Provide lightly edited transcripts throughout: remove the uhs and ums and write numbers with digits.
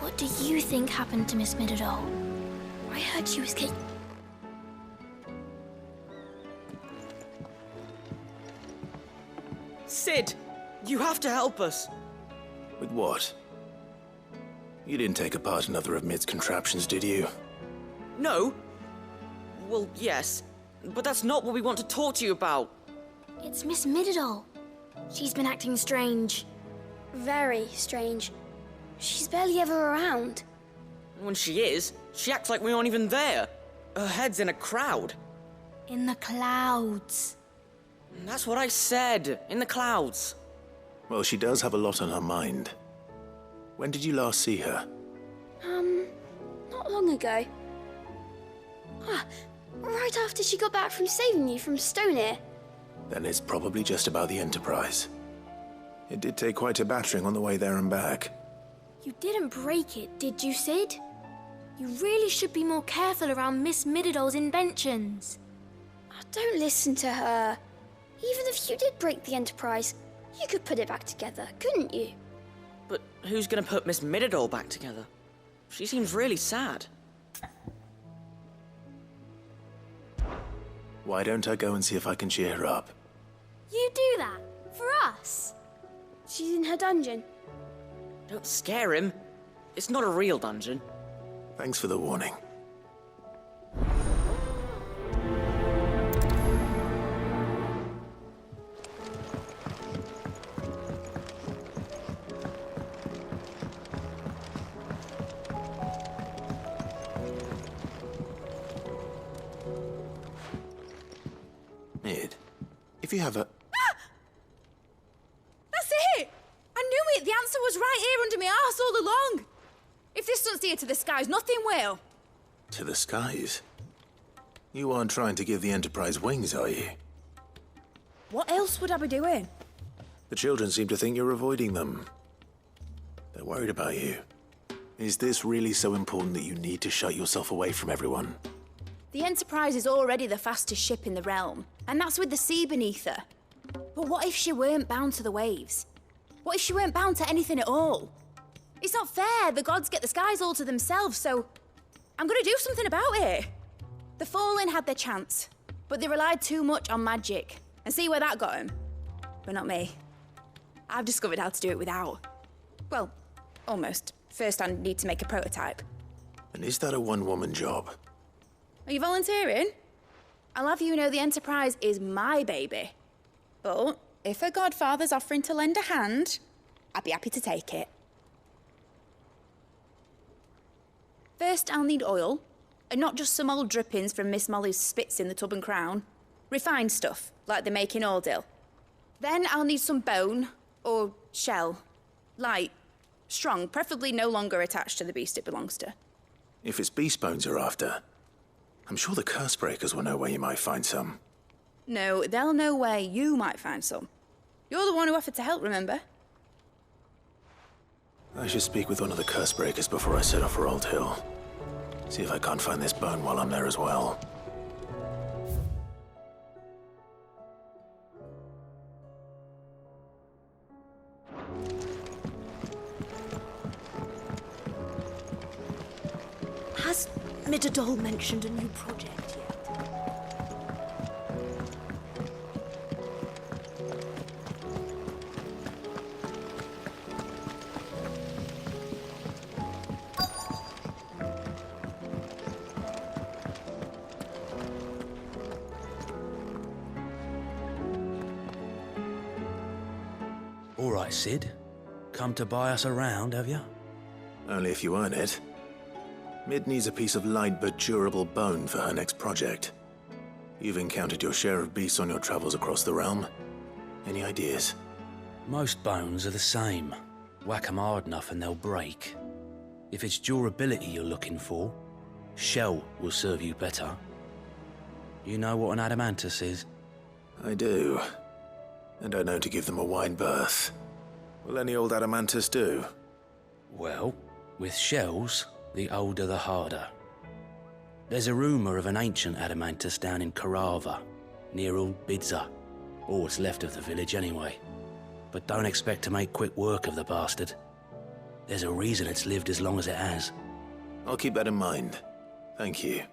What do you think happened to Miss Midadol? I heard she was Sid! You have to help us! With what? You didn't take apart another of Mid's contraptions, did you? No? Well, yes. But that's not what we want to talk to you about. It's Miss Midadol. She's been acting strange. Very strange. She's barely ever around. When she is, she acts like we aren't even there. Her head's in a crowd. In the clouds. That's what I said. In the clouds. Well, she does have a lot on her mind. When did you last see her? Not long ago. Right after she got back from saving you from Stonhyrr. Then it's probably just about the Enterprise. It did take quite a battering on the way there and back. You didn't break it, did you, Sid? You really should be more careful around Miss Midadol's inventions. Don't listen to her. Even if you did break the Enterprise, you could put it back together, couldn't you? But who's gonna put Miss Midadol back together? She seems really sad. Why don't I go and see if I can cheer her up? You do that? For us? She's in her dungeon. Don't scare him. It's not a real dungeon. Thanks for the warning. Mid, if you have a... That's it! I knew it! The answer was right here under my arse all along! If this doesn't steer to the skies, nothing will! To the skies? You aren't trying to give the Enterprise wings, are you? What else would I be doing? The children seem to think you're avoiding them. They're worried about you. Is this really so important that you need to shut yourself away from everyone? The Enterprise is already the fastest ship in the realm, and that's with the sea beneath her. But what if she weren't bound to the waves? What if she weren't bound to anything at all? It's not fair. The gods get the skies all to themselves, so I'm gonna do something about it. The Fallen had their chance, but they relied too much on magic. And see where that got them? But not me. I've discovered how to do it without. Well, almost. First I need to make a prototype. And is that a one-woman job? Are you volunteering? I'll have you know the Enterprise is my baby. But if her godfather's offering to lend a hand, I'd be happy to take it. First, I'll need oil, and not just some old drippings from Miss Molly's spits in the Tub and Crown. Refined stuff, like they make in Auldhyl. Then I'll need some bone, or shell. Light, strong, preferably no longer attached to the beast it belongs to. If it's beast bones you're after, I'm sure the Cursebreakers will know where you might find some. No, they'll know where you might find some. You're the one who offered to help, remember? I should speak with one of the Cursebreakers before I set off for Auldhyl. See if I can't find this bone while I'm there as well. Has Midadol mentioned a new project yet? All right, Sid. Come to buy us around, have you? Only if you earn it. Mid needs a piece of light but durable bone for her next project. You've encountered your share of beasts on your travels across the realm. Any ideas? Most bones are the same. Whack 'em hard enough and they'll break. If it's durability you're looking for, shell will serve you better. You know what an adamantus is? I do. And I know to give them a wide berth. Will any old adamantus do? Well, with shells, the older the harder. There's a rumour of an ancient adamantus down in Corava, near Auldhyl, or what's left of the village anyway. But don't expect to make quick work of the bastard. There's a reason it's lived as long as it has. I'll keep that in mind. Thank you.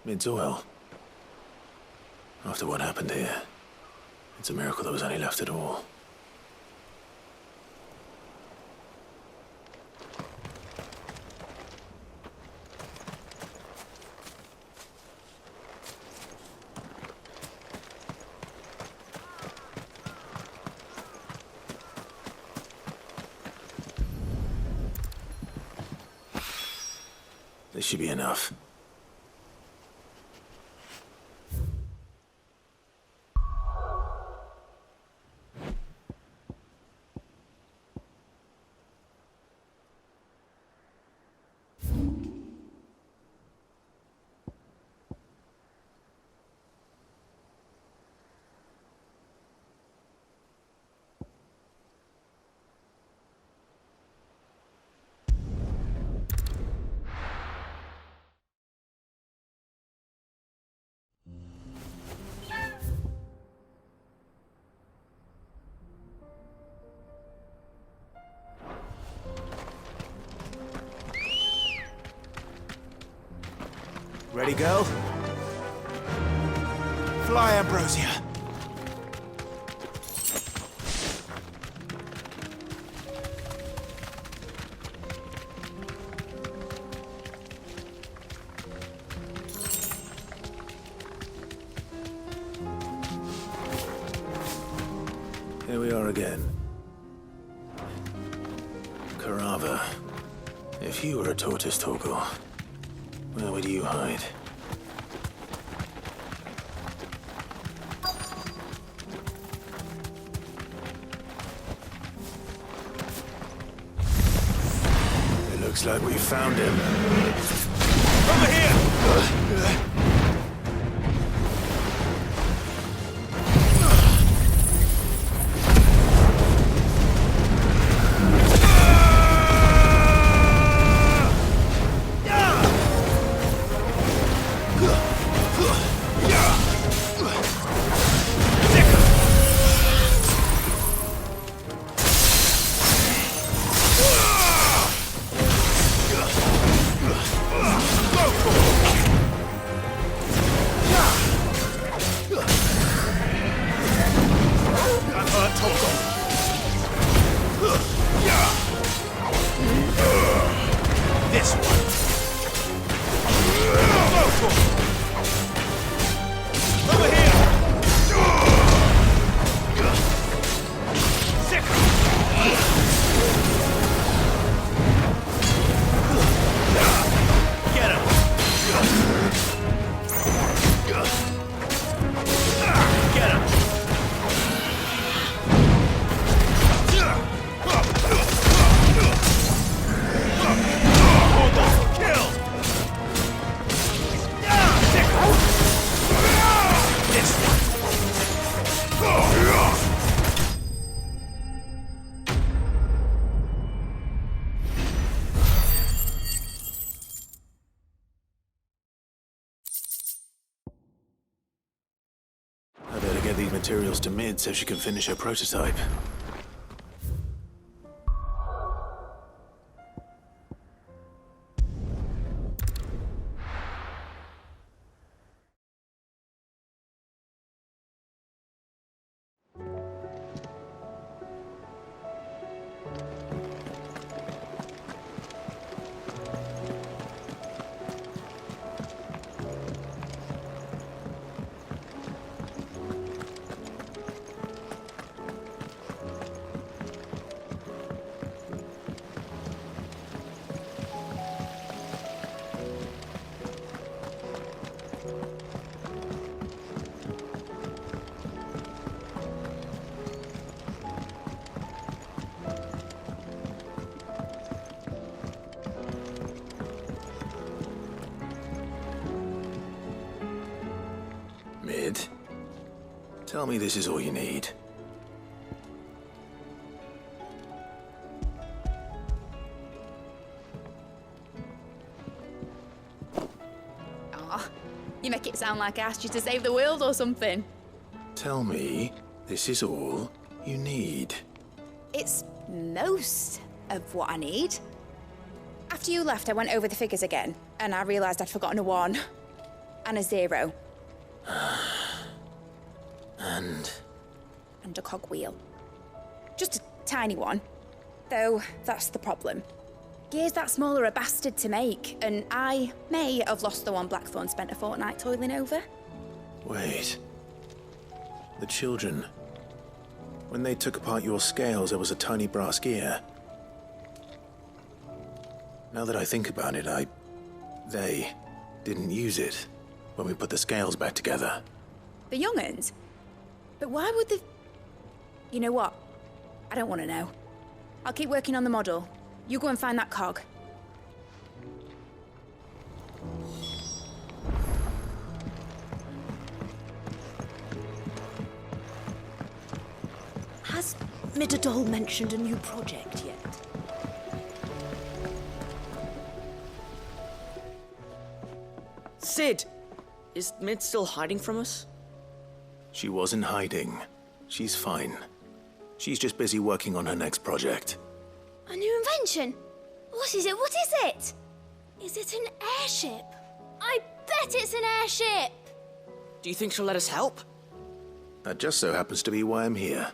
It's oil. After what happened here, it's a miracle there was any left at all. This should be enough. Ready, girl? Fly, Ambrosia. Here we are again. Corava. If you were a tortoise, Torgal, where would you hide? It looks like we found him. Over here! I better get these materials to Mid so she can finish her prototype. Mid, tell me this is all you need. Aw, you make it sound like I asked you to save the world or something. Tell me this is all you need. It's most of what I need. After you left, I went over the figures again, and I realised I'd forgotten a 1 and a 0. And a cogwheel. Just a tiny one. Though, that's the problem. Gears that small are a bastard to make, and I may have lost the one Blackthorn spent a fortnight toiling over. wait. The children. When they took apart your scales, there was a tiny brass gear. Now that I think about it, they didn't use it when we put the scales back together. The young'uns? But why would the... You know what? I don't want to know. I'll keep working on the model. You go and find that cog. Has Midadol mentioned a new project yet? Sid! Is Mid still hiding from us? She wasn't hiding. She's fine. She's just busy working on her next project. A new invention? What is it? What is it? Is it an airship? I bet it's an airship! Do you think she'll let us help? That just so happens to be why I'm here.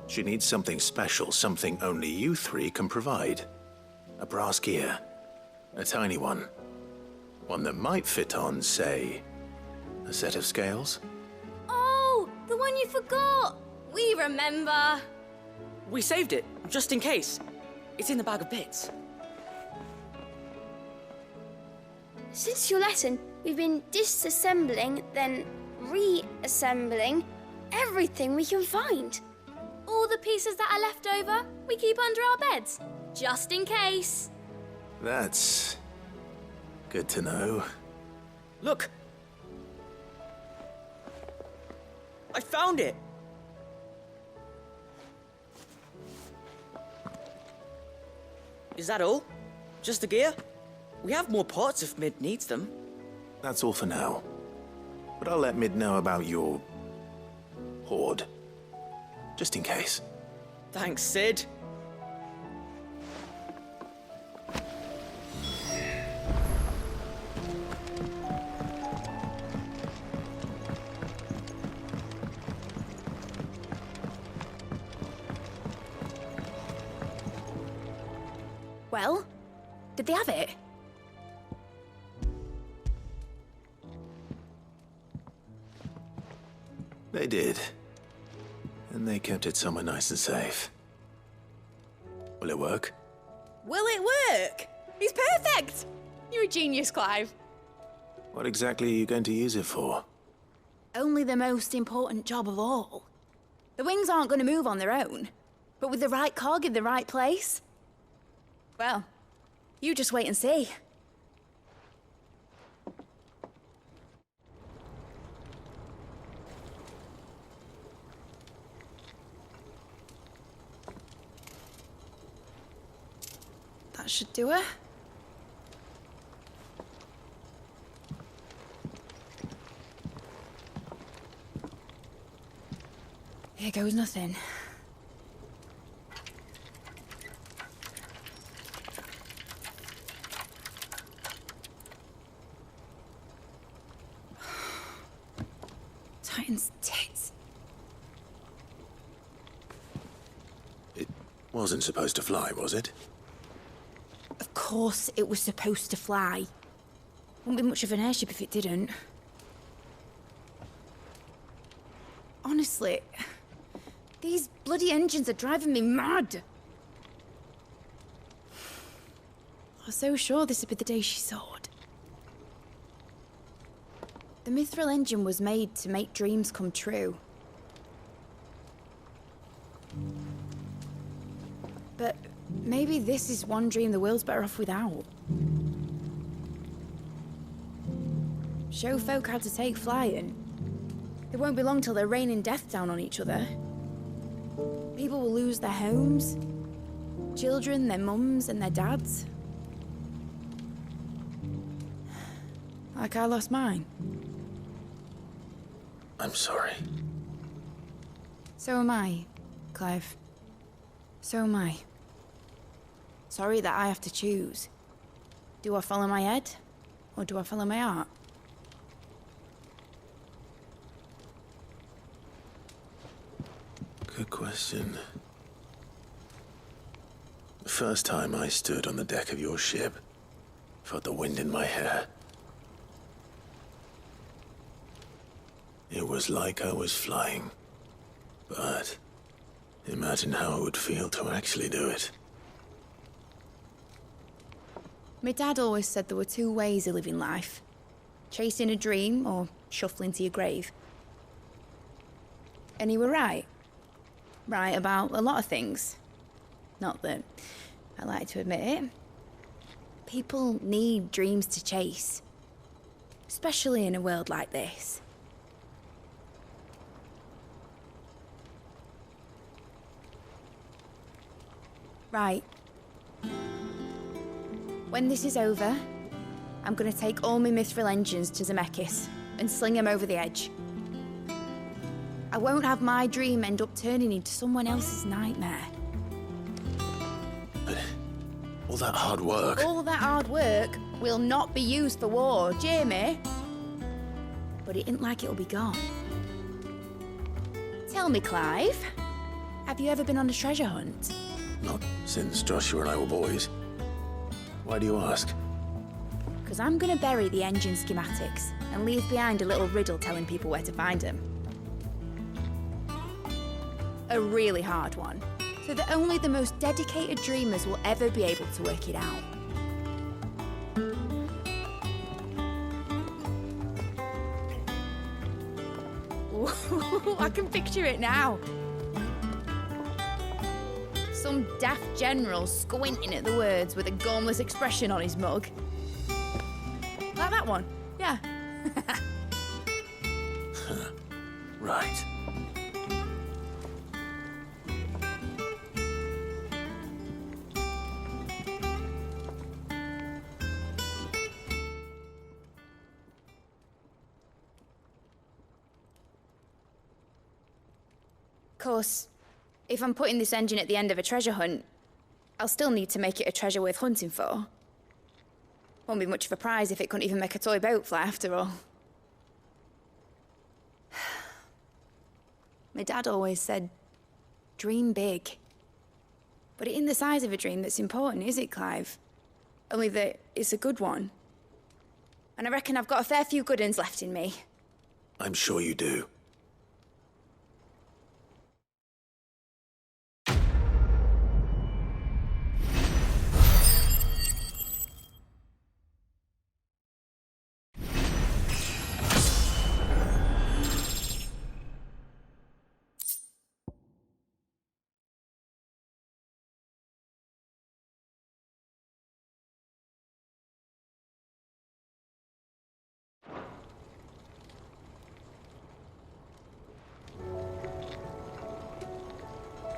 She needs something special, something only you three can provide. A brass gear. A tiny one. One that might fit on, say, a set of scales. Oh, the one you forgot! We remember! We saved it, just in case. It's in the bag of bits. Since your lesson, we've been disassembling, then reassembling everything we can find. All the pieces that are left over, we keep under our beds, just in case. That's good to know. Look! I found it! Is that all? Just the gear? We have more parts if Mid needs them. That's all for now. But I'll let Mid know about your hoard. Just in case. Thanks, Sid. Well, did they have it? They did. And they kept it somewhere nice and safe. Will it work? Will it work? It's perfect! You're a genius, Clive. What exactly are you going to use it for? Only the most important job of all. The wings aren't going to move on their own, but with the right cog in the right place. Well, you just wait and see. That should do it. Here goes nothing. Titan's tits. It wasn't supposed to fly, was it? Of course it was supposed to fly. Wouldn't be much of an airship if it didn't. Honestly, these bloody engines are driving me mad. I was so sure this would be the day she soared. The mithril engine was made to make dreams come true. But maybe this is one dream the world's better off without. Show folk how to take flying, It won't be long till they're raining death down on each other. People will lose their homes. Children, their mums and their dads. Like I lost mine. I'm sorry. So am I, Clive. So am I. Sorry that I have to choose. Do I follow my head, or do I follow my heart? Good question. The first time I stood on the deck of your ship, felt the wind in my hair. It was like I was flying. But imagine how it would feel to actually do it. My dad always said there were two ways of living life. Chasing a dream or shuffling to your grave. And he were right. Right about a lot of things. Not that I like to admit it. People need dreams to chase. Especially in a world like this. Right. When this is over, I'm gonna take all my mithril engines to Zemeckis and sling them over the edge. I won't have my dream end up turning into someone else's nightmare. But all that hard work... All that hard work will not be used for war, Jamie. But it ain't like it'll be gone. Tell me, Clive, have you ever been on a treasure hunt? Not since Joshua and I were boys. Why do you ask? Because I'm gonna bury the engine schematics and leave behind a little riddle telling people where to find them. A really hard one, so that only the most dedicated dreamers will ever be able to work it out. Ooh, I can picture it now. Some daft general squinting at the words with a gormless expression on his mug. Like that one, yeah. Right. Of course, if I'm putting this engine at the end of a treasure hunt, I'll still need to make it a treasure worth hunting for. Won't be much of a prize if it couldn't even make a toy boat fly after all. My dad always said, dream big. But it ain't the size of a dream that's important, is it, Clive? Only that it's a good one. And I reckon I've got a fair few good uns left in me. I'm sure you do.